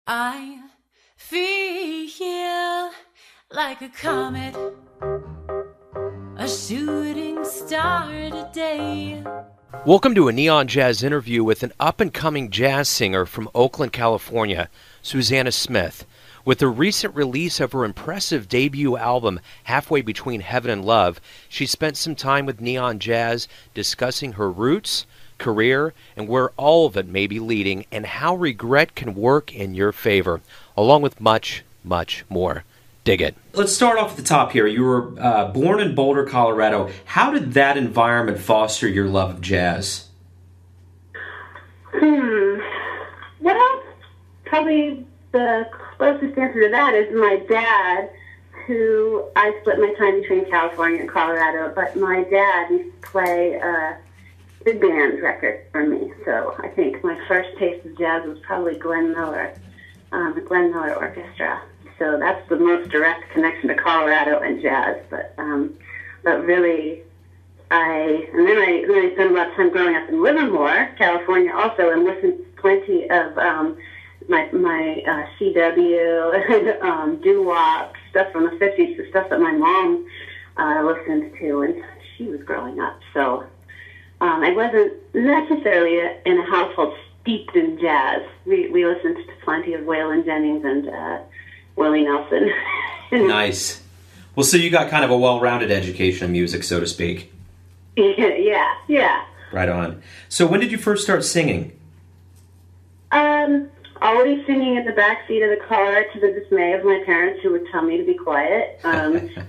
I feel like a comet, a shooting star today. Welcome to a Neon Jazz interview with an up-and-coming jazz singer from Oakland, California, Suzanna Smith. With the recent release of her impressive debut album, Halfway Between Heaven and Love, she spent some time with Neon Jazz discussing her roots, career, and where all of it may be leading, and how regret can work in your favor, along with much, much more. Dig it. Let's start off at the top here. You were born in Boulder, Colorado. How did that environment foster your love of jazz? Well, probably the closest answer to that is my dad, who I split my time between California and Colorado, but my dad used to play big band record for me. So I think my first taste of jazz was probably Glenn Miller, the Glenn Miller Orchestra. So that's the most direct connection to Colorado and jazz. But really, I spent a lot of time growing up in Livermore, California, also, and listened to plenty of my CW and doo-wop stuff from the 50s, the stuff that my mom listened to when she was growing up. So I wasn't necessarily in a household steeped in jazz. We listened to plenty of Waylon Jennings and Willie Nelson. Nice. Well, so you got kind of a well-rounded education in music, so to speak. Yeah. Right on. So when did you first start singing? Always singing in the backseat of the car, to the dismay of my parents, who would tell me to be quiet,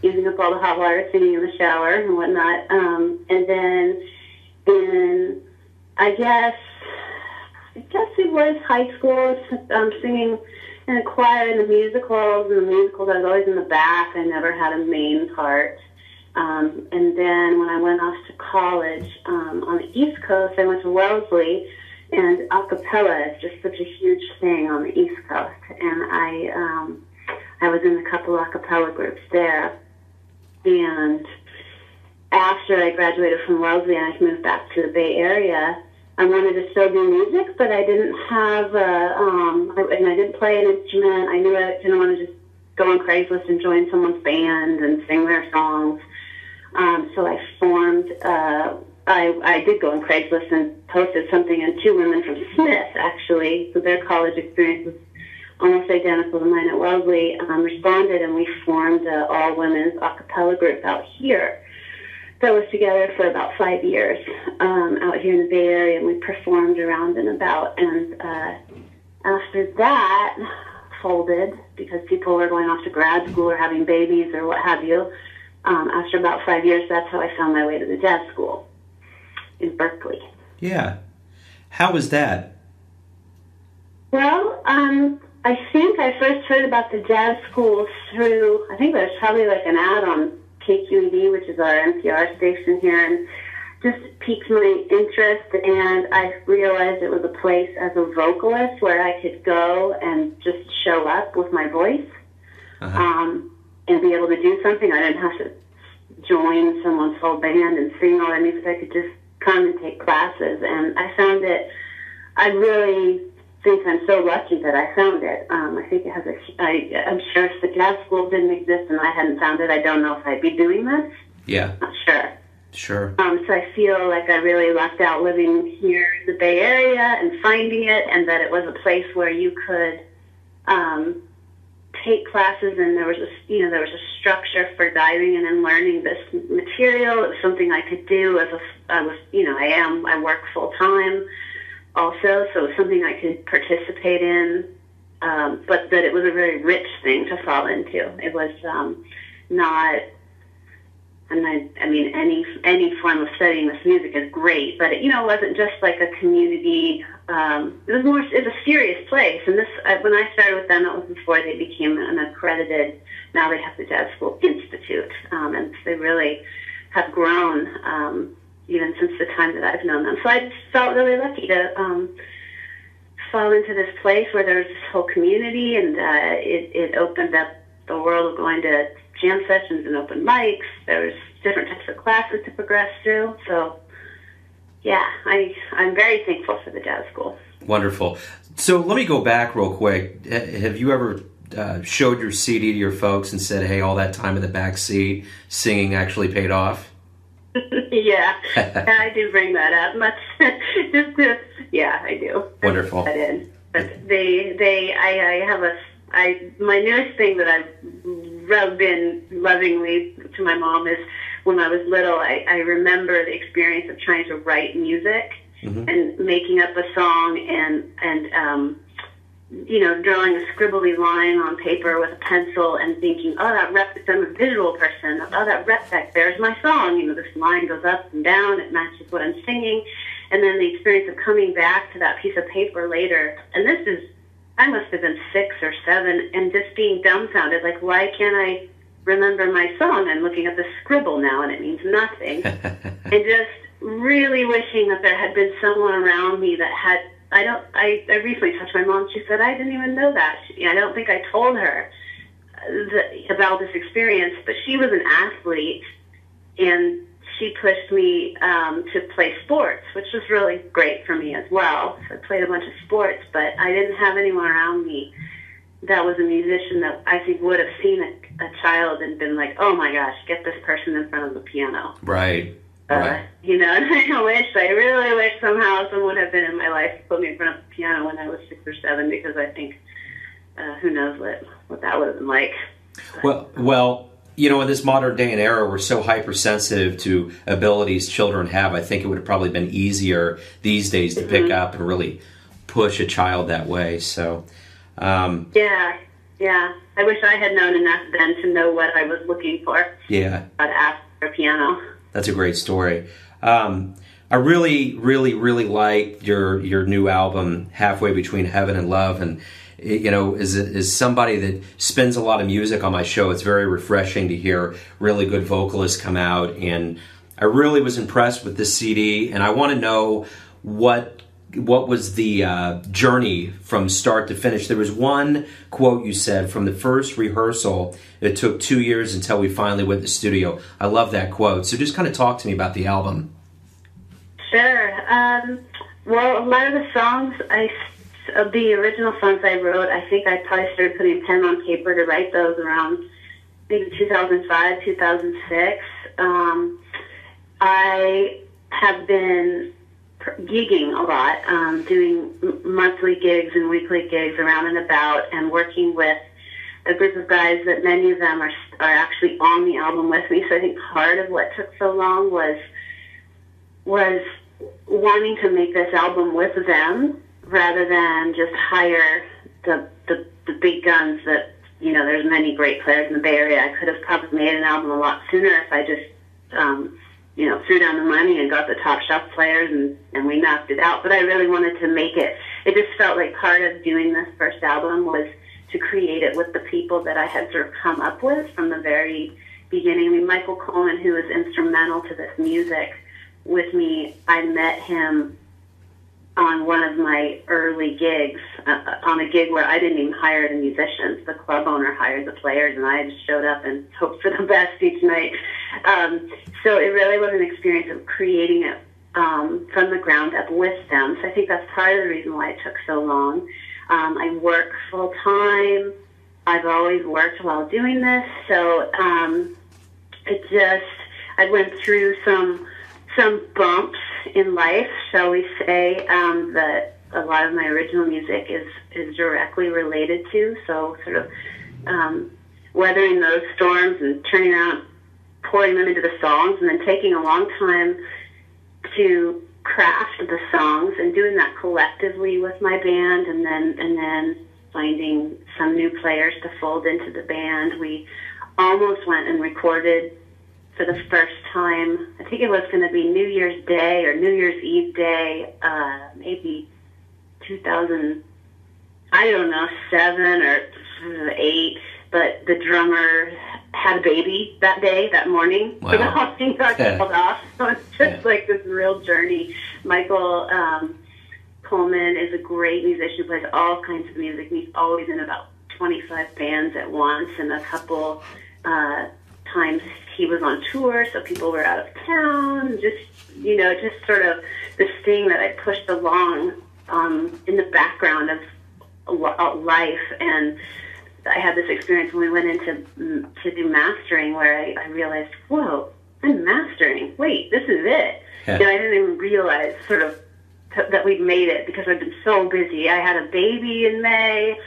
using up all the hot water, singing in the shower and whatnot. And then I guess it was high school, singing in a choir in the musicals. In the musicals, I was always in the back. I never had a main part. And then when I went off to college on the East Coast, I went to Wellesley, and a cappella is just such a huge thing on the East Coast. And I was in a couple a cappella groups there. And after I graduated from Wellesley and I moved back to the Bay Area, I wanted to still do music, but I didn't have and I didn't play an instrument. I knew I didn't want to just go on Craigslist and join someone's band and sing their songs. So I formed, I did go on Craigslist and posted something, and two women from Smith, actually, so their college experience was almost identical to mine at Wellesley, responded, and we formed an all-women's a cappella group out here. That was together for about 5 years out here in the Bay Area, and we performed around and about. And after that, folded because people were going off to grad school or having babies or what have you. After about 5 years, that's how I found my way to the jazz school in Berkeley. Yeah. How was that? Well, I think I first heard about the jazz school through, I think there was probably like an ad on KQED, which is our NPR station here, and just piqued my interest, and I realized it was a place as a vocalist where I could go and just show up with my voice and be able to do something. I didn't have to join someone's full band and sing all that music. I could just come and take classes, and I found it, I really think I'm so lucky that I found it. I think it has I'm sure if the jazz school didn't exist and I hadn't found it, I don't know if I'd be doing this. Yeah. Not sure. Sure. So I feel like I really lucked out living here in the Bay Area and finding it, and that it was a place where you could take classes, and there was a structure for diving in and learning this material. It was something I could do I work full time also, so it was something I could participate in, but that it was a very rich thing to fall into. It was not, any form of studying this music is great, but it wasn't just like a community. It was a serious place, and this when I started with them, that was before they became an accredited. Now they have the Jazz School Institute, and they really have grown even since the time that I've known them. So I just felt really lucky to fall into this place where there was this whole community, and it opened up the world of going to jam sessions and open mics. There was different types of classes to progress through. So, yeah, I'm very thankful for the jazz school. Wonderful. So let me go back real quick. Have you ever showed your CD to your folks and said, hey, all that time in the back seat singing actually paid off? Yeah, I do bring that up. Yeah, I do. Wonderful. That in. But I have my newest thing that I've rubbed in lovingly to my mom is when I was little, I remember the experience of trying to write music and making up a song and drawing a scribbly line on paper with a pencil and thinking, oh, that rep, I'm a visual person. Oh, that rep back there's my song. This line goes up and down. It matches what I'm singing. And then the experience of coming back to that piece of paper later. And I must have been 6 or 7 and just being dumbfounded. Like, why can't I remember my song? I'm looking at the scribble now and it means nothing. And just really wishing that there had been someone around me that had, I recently talked to my mom. She said, I didn't even know that. I don't think I told her about this experience, but she was an athlete, and she pushed me to play sports, which was really great for me as well. So I played a bunch of sports, but I didn't have anyone around me that was a musician that I think would have seen a child and been like, oh my gosh, get this person in front of the piano. Right. And I really wish somehow someone would have been in my life to put me in front of the piano when I was 6 or 7, because I think, who knows what that would have been like. Well, in this modern day and era, we're so hypersensitive to abilities children have. I think it would have probably been easier these days to pick up and really push a child that way. So, yeah. I wish I had known enough then to know what I was looking for. Yeah. I'd ask for a piano. That's a great story. I really, really, really like your new album, Halfway Between Heaven and Love, and as somebody that spins a lot of music on my show, it's very refreshing to hear really good vocalists come out, and I really was impressed with this CD, and I want to know what was the journey from start to finish. There was one quote you said, from the first rehearsal, it took 2 years until we finally went to the studio. I love that quote. So just kind of talk to me about the album. Sure. Well, a lot of the songs, the original songs I wrote, I think I probably started putting pen on paper to write those around maybe 2005, 2006. I have been gigging a lot, doing monthly gigs and weekly gigs around and about, and working with a group of guys that many of them are actually on the album with me. So I think part of what took so long was wanting to make this album with them rather than just hire the big guns that, there's many great players in the Bay Area. I could have probably made an album a lot sooner if I just threw down the money and got the top shelf players and we knocked it out. But I really wanted to make it. It just felt like part of doing this first album was to create it with the people that I had sort of come up with from the very beginning. I mean, Michael Coleman, who was instrumental to this music with me, I met him on one of my early gigs, on a gig where I didn't even hire the musicians. The club owner hired the players, and I just showed up and hoped for the best each night. So it really was an experience of creating it from the ground up with them. So I think that's part of the reason why it took so long. I work full time. I've always worked while doing this, so I went through some bumps in life, shall we say, that a lot of my original music is directly related to. So sort of weathering those storms and turning around, pouring them into the songs, and then taking a long time to craft the songs and doing that collectively with my band, and then finding some new players to fold into the band. We almost went and recorded for the first time. I think it was going to be New Year's Day or New Year's Eve Day, maybe 2000, I don't know, 7 or 8. But the drummer had a baby that day, that morning. Wow. So the whole thing got called off. So it's just like this real journey. Michael Coleman is a great musician, plays all kinds of music. He's always in about 25 bands at once, and a couple times he was on tour, so people were out of town. Just sort of this thing that I pushed along in the background of life. And I had this experience when we went into to do mastering where I realized, whoa, I'm mastering. Wait, this is it. Yeah. I didn't even realize sort of that we'd made it because I've been so busy. I had a baby in May,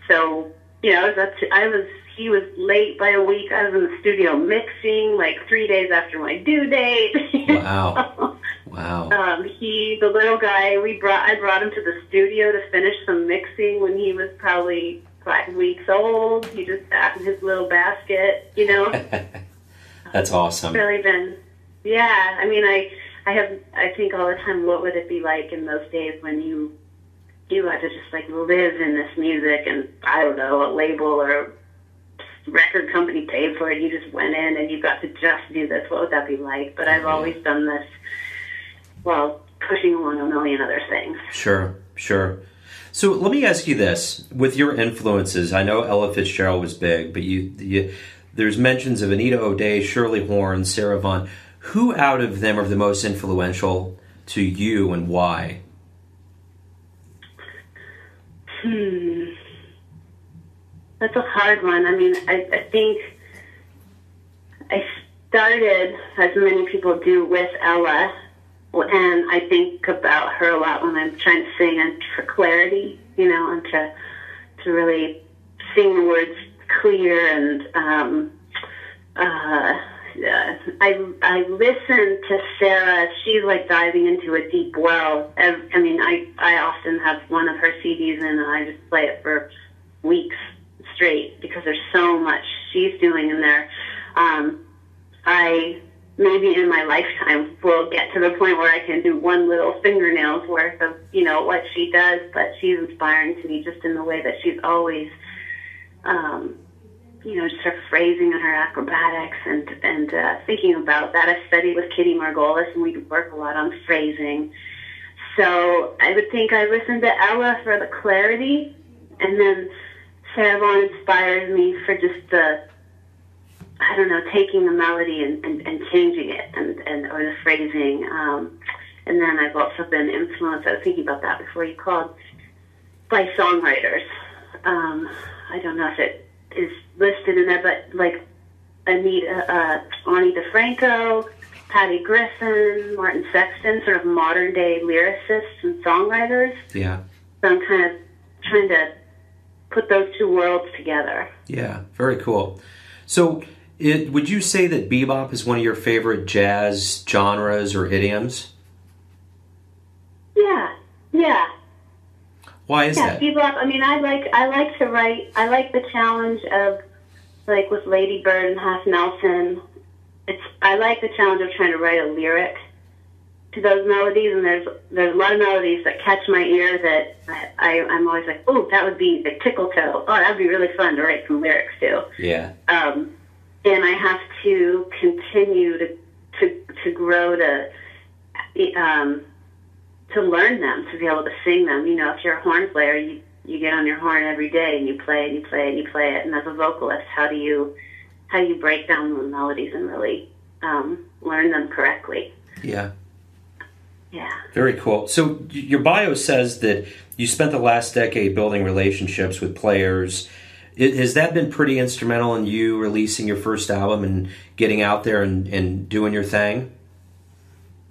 so he was late by a week. I was in the studio mixing like 3 days after my due date. Wow. Wow. The little guy, I brought him to the studio to finish some mixing when he was probably 5 weeks old. He just sat in his little basket, That's awesome. Really been, yeah. I mean, I think all the time, what would it be like in those days when you had to just like live in this music, and I don't know, a label or a record company paid for it. You just went in and you got to just do this. What would that be like? But I've always done this while pushing along a million other things. Sure. So let me ask you this: with your influences, I know Ella Fitzgerald was big, but there's mentions of Anita O'Day, Shirley Horn, Sarah Vaughan. Who out of them are the most influential to you, and why? That's a hard one. I mean, I think I started, as many people do, with Ella, and I think about her a lot when I'm trying to sing and for clarity, and to really sing the words clear. And I listen to Sarah. She's like diving into a deep well. I mean, I often have one of her CDs and I just play it for weeks straight because there's so much she's doing in there. I maybe in my lifetime will get to the point where I can do one little fingernail's worth of, what she does, but she's inspiring to me just in the way that she's always, just her phrasing and her acrobatics and thinking about that. I studied with Kitty Margolis and we work a lot on phrasing. So I would think I listened to Ella for the clarity, and then Sarah Vaughan inspires me for just taking the melody and changing it or the phrasing. And then I've also been influenced, I was thinking about that before you called, by songwriters. I don't know if it is listed in there, but like Ani DeFranco, Patty Griffin, Martin Sexton, sort of modern day lyricists and songwriters. Yeah. So I'm kind of trying to put those two worlds together. Yeah, very cool. So would you say that bebop is one of your favorite jazz genres or idioms? Yeah. Why is that? Bebop. I mean, I like to write. I like the challenge of, like with Lady Bird and Half Nelson. I like the challenge of trying to write a lyric to those melodies, and there's a lot of melodies that catch my ear that I'm always like, oh, that would be the tickle toe. Oh, that would be really fun to write some lyrics to. Yeah. And I have to continue to grow to learn them, to be able to sing them. If you're a horn player, you get on your horn every day and you play and you play and you play it. And as a vocalist, how do you break down the melodies and really learn them correctly? Yeah. Yeah. Very cool. So your bio says that you spent the last decade building relationships with players. Has that been pretty instrumental in you releasing your first album and getting out there and doing your thing?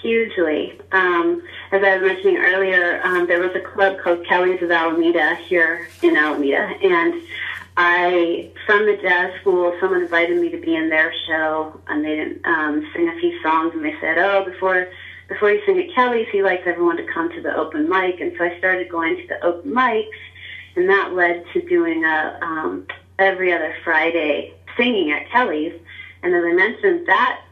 Hugely. As I was mentioning earlier, there was a club called Kelly's of Alameda here in Alameda, and from the jazz school, someone invited me to be in their show, and they didn't sing a few songs, and they said, oh, before you sing at Kelly's, he likes everyone to come to the open mic. And so I started going to the open mics, and that led to doing a every other Friday singing at Kelly's. And as I mentioned, that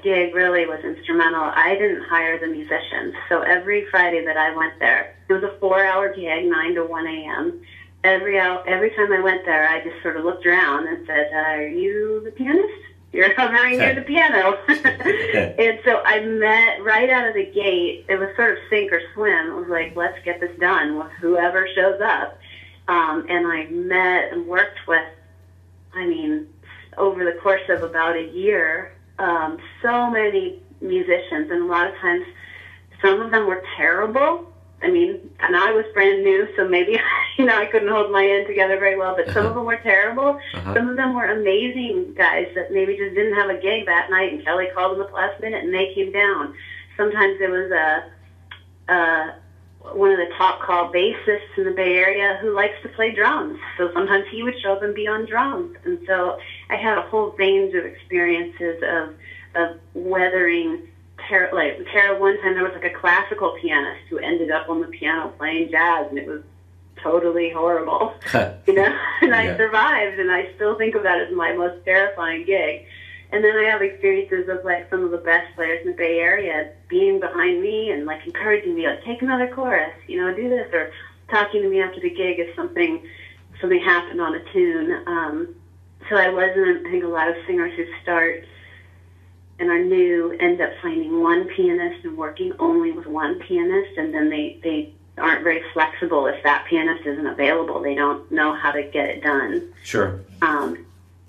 gig really was instrumental. I didn't hire the musicians, so every Friday that I went there, it was a 4-hour gig, 9 to 1 a.m. Every time I went there, I just sort of looked around and said, "Are you the pianist? You're hovering near the piano." And so I met right out of the gate. It was sort of sink or swim. It was like, let's get this done with whoever shows up. And I met and worked with, over the course of about a year, so many musicians. And a lot of times, some of them were terrible. I mean, and I was brand new, so maybe, I couldn't hold my end together very well, but some of them were terrible. Some of them were amazing guys that maybe just didn't have a gig that night, and Kelly called them at the last minute, and they came down. Sometimes there was one of the top call bassists in the Bay Area who likes to play drums, so sometimes he would show up and be on drums. And so I had a whole range of experiences of weathering. Tara, one time there was like a classical pianist who ended up on the piano playing jazz, and it was totally horrible, and I survived, and I still think of that as my most terrifying gig. And then I have experiences of like some of the best players in the Bay Area being behind me and like encouraging me, like, take another chorus, do this, or talking to me after the gig if something happened on a tune. So I think a lot of singers who start and are new end up finding one pianist and working only with one pianist, and then they aren't very flexible if that pianist isn't available. They don't know how to get it done. Sure.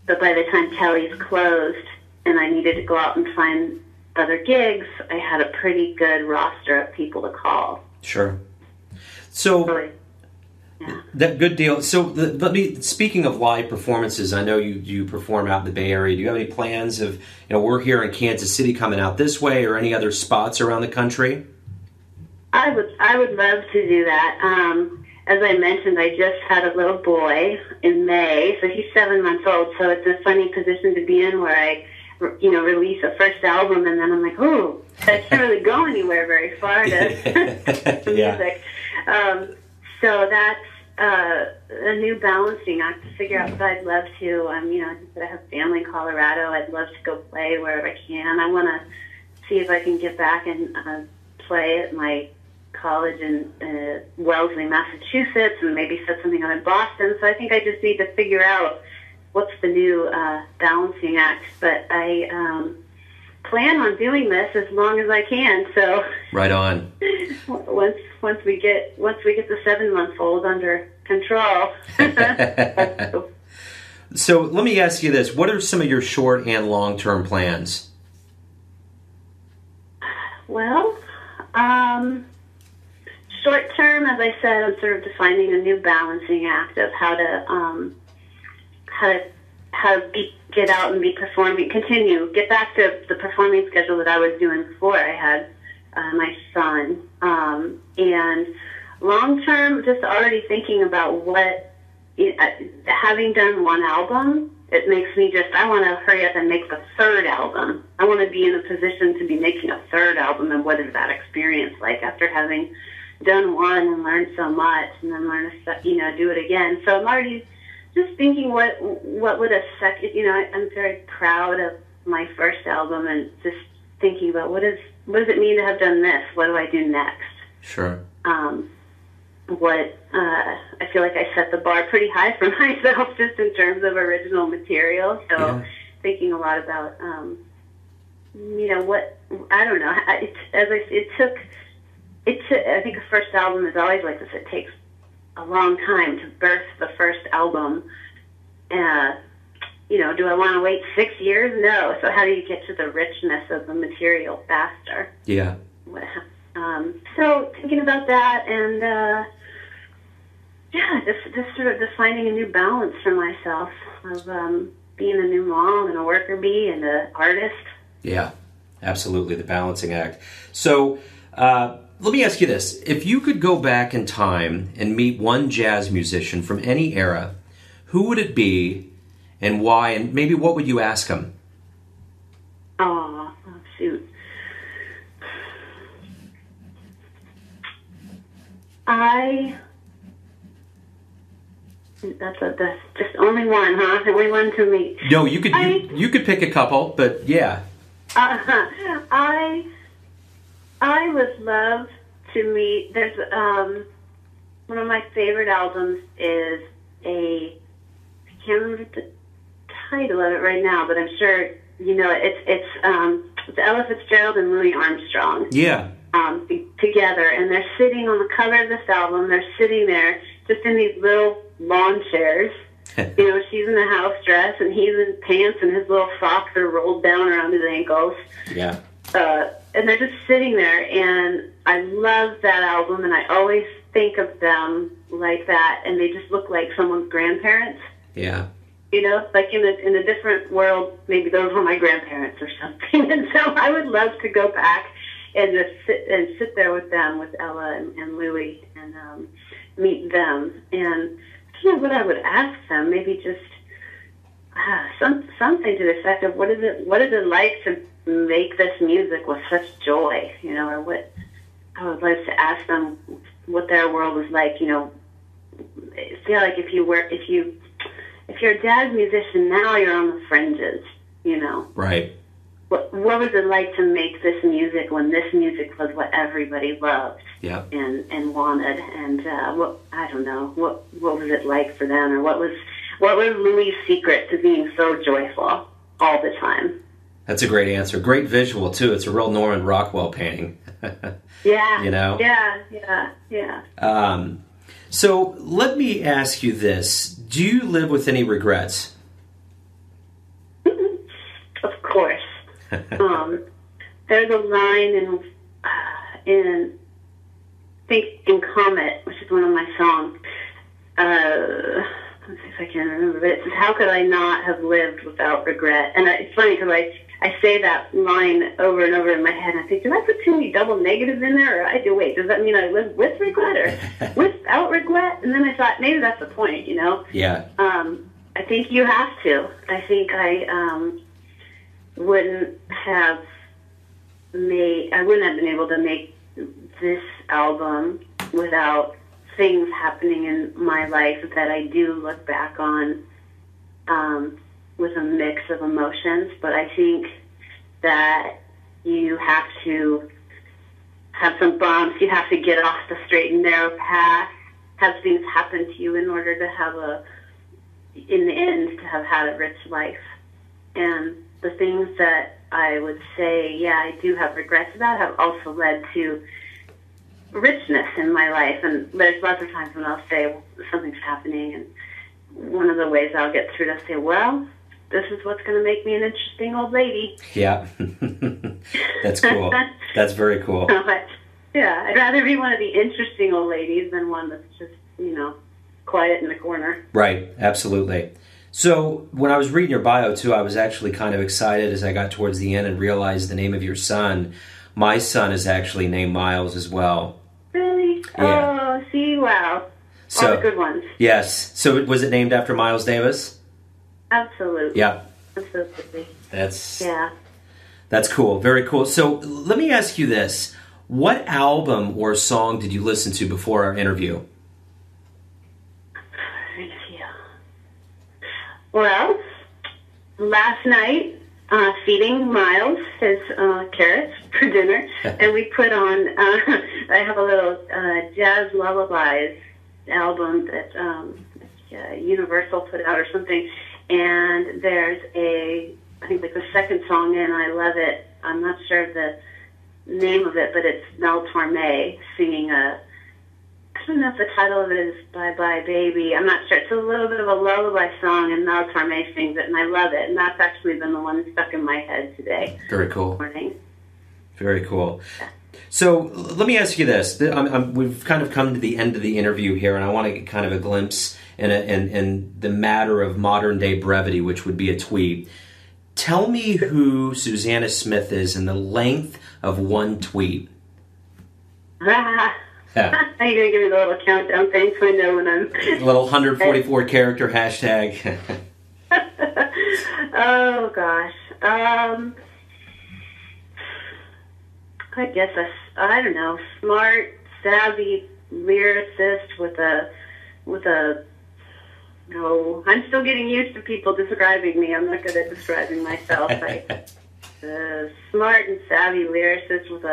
But by the time Kelly's closed and I needed to go out and find other gigs, I had a pretty good roster of people to call. Sure. So, that good deal. So, speaking of live performances, I know you perform out in the Bay Area. Do you have any plans of, we're here in Kansas City coming out this way, or any other spots around the country? I would love to do that. As I mentioned, I just had a little boy in May, so he's 7 months old, so it's a funny position to be in where I, release a first album, and then I'm like, oh, I can't really go anywhere very far to music. So that's a new balancing act to figure out what I'd love to. I have family in Colorado. I'd love to go play wherever I can. I want to see if I can get back and play at my college in Wellesley, Massachusetts, and maybe set something up in Boston. So I think I just need to figure out what's the new balancing act. But I plan on doing this as long as I can. So right on. once we get the 7-month-old under control. So let me ask you this: what are some of your short and long-term plans? Well, short term, as I said, I'm sort of defining a new balancing act of how to get out and be performing, get back to the performing schedule that I was doing before I had my son. And long term, just already thinking about having done one album, it makes me I want to hurry up and make the third album. I want to be in a position to be making a third album, and what is that experience like after having done one and learned so much, and then learn to do it again. So I'm already just thinking what would a second, I'm very proud of my first album, and just thinking about what does it mean to have done this? What do I do next? Sure. I feel like I set the bar pretty high for myself just in terms of original material. So thinking a lot about, I don't know. I think a first album is always like this. It takes a long time to birth the first album. Do I want to wait 6 years? No. So how do you get to the richness of the material faster? Yeah. So thinking about that, and just sort of defining a new balance for myself of being a new mom and a worker bee and an artist. Yeah, absolutely, the balancing act. So let me ask you this. If you could go back in time and meet one jazz musician from any era, who would it be and why, and maybe what would you ask him? Oh, shoot. That's just only one, huh? Only one to meet. No, you could pick a couple, but yeah. I would love to meet. There's one of my favorite albums is I can't remember the title of it right now, but I'm sure you know it. It's Ella Fitzgerald and Louis Armstrong. Yeah. Together, and they're sitting on the cover of this album. They're sitting there just in these little lawn chairs. She's in a house dress, and he's in pants, and his little socks are rolled down around his ankles. Yeah. And they're just sitting there, and I love that album, and I always think of them like that, and they just look like someone's grandparents. Yeah. You know, like in a different world, maybe those were my grandparents or something. And so I would love to go back and just sit there with them, with Ella and Louie, and meet them. And I don't know what I would ask them. Maybe just something to the effect of what is it like to make this music with such joy, you know, or what I would like to ask them what their world was like, you know. I feel like if you're a jazz musician now, you're on the fringes, you know. Right. What was it like to make this music when this music was what everybody loved and wanted? And I don't know, what was it like for them, or what was Louis' secret to being so joyful all the time? That's a great answer. Great visual too. It's a real Norman Rockwell painting. Yeah. You know. Yeah. So let me ask you this: do you live with any regrets? Of course. There's a line in Comet, which is one of my songs. Let's see if I can remember. But it says, "How could I not have lived without regret?" And it's funny because I say that line over and over in my head. And I think, did I put too many double negatives in there? Or I do. Wait, does that mean I live with regret or without regret? And then I thought maybe that's the point, you know? Yeah. I think you have to. I think I wouldn't have been able to make this album without things happening in my life that I do look back on with a mix of emotions. But I think that you have to have some bumps. You have to get off the straight and narrow path, have things happen to you in order to have in the end, to have had a rich life. And the things that I would say, yeah, I do have regrets about, have also led to richness in my life. And there's lots of times when I'll say, well, something's happening, and one of the ways I'll get through to say, well, this is what's going to make me an interesting old lady. Yeah. That's cool. That's very cool. Yeah, I'd rather be one of the interesting old ladies than one that's just, you know, quiet in the corner. Right, absolutely. So when I was reading your bio, too, I was actually kind of excited as I got towards the end and realized the name of your son. My son is actually named Miles as well. Really? Yeah. Oh, see, wow. So, all the good ones. Yes. So was it named after Miles Davis? Absolutely. Yeah. Absolutely. That's cool. Very cool. So let me ask you this. What album or song did you listen to before our interview? Well, last night, feeding Miles his carrots for dinner, and we put on, I have a little Jazz Lullabies album that Universal put out or something, and there's I think like the second song in, I love it. I'm not sure of the name of it, but it's Mel Torme singing I don't know if the title of it is Bye Bye Baby. I'm not sure. It's a little bit of a lullaby song, and Mel Torme sings it, and I love it. And that's actually been the one stuck in my head today. Very cool. Morning. Very cool. So let me ask you this. We've kind of come to the end of the interview here, and I want to get kind of a glimpse in the matter of modern-day brevity, which would be a tweet. Tell me who Suzanna Smith is in the length of one tweet. Yeah. Are you going to give me the little countdown thing so I know when I'm... A little 144-character hashtag. Oh, gosh. I guess I don't know, smart, savvy lyricist with a... No, I'm still getting used to people describing me. I'm not good at describing myself. Smart and savvy lyricist with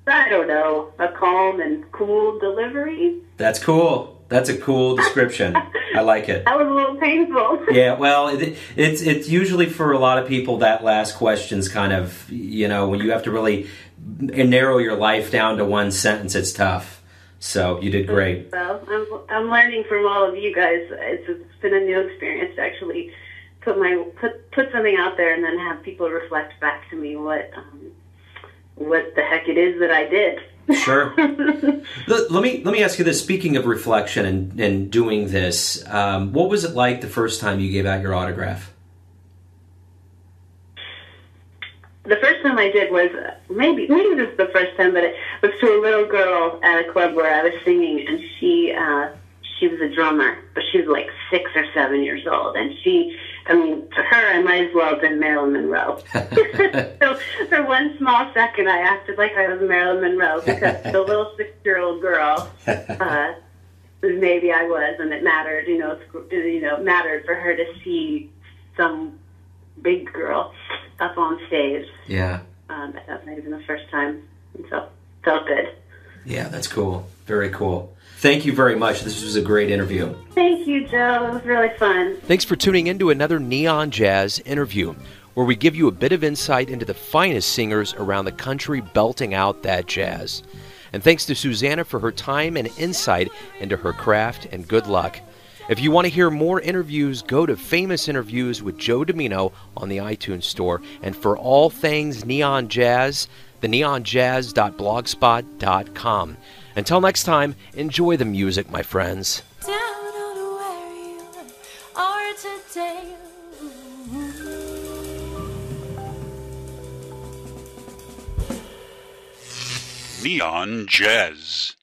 I don't know, a calm and cool delivery. That's cool. That's a cool description. I like it. That was a little painful. Yeah, well, it's usually for a lot of people that last question's kind of, you know, when you have to really narrow your life down to one sentence, it's tough. So you did great. Well, I'm learning from all of you guys. It's been a new experience to actually put something out there and then have people reflect back to me what the heck it is that I did. Sure. Let me ask you this. Speaking of reflection and doing this, what was it like the first time you gave out your autograph? The first time I did was maybe this is the first time, but it was to a little girl at a club where I was singing, and she was a drummer, but she was like 6 or 7 years old, and to her, I might as well have been Marilyn Monroe. So for one small second, I acted like I was Marilyn Monroe because the little 6-year-old girl, maybe I was, and it mattered, mattered for her to see some big girl up on stage. Yeah. That might have been the first time, and so felt good. Yeah, that's cool. Very cool. Thank you very much. This was a great interview. Thank you, Joe. It was really fun. Thanks for tuning in to another Neon Jazz interview, where we give you a bit of insight into the finest singers around the country belting out that jazz. And thanks to Suzanna for her time and insight into her craft, and good luck. If you want to hear more interviews, go to Famous Interviews with Joe Domino on the iTunes Store. And for all things Neon Jazz, the neonjazz.blogspot.com. Until next time, enjoy the music, my friends. Down on where you are today. Neon Jazz.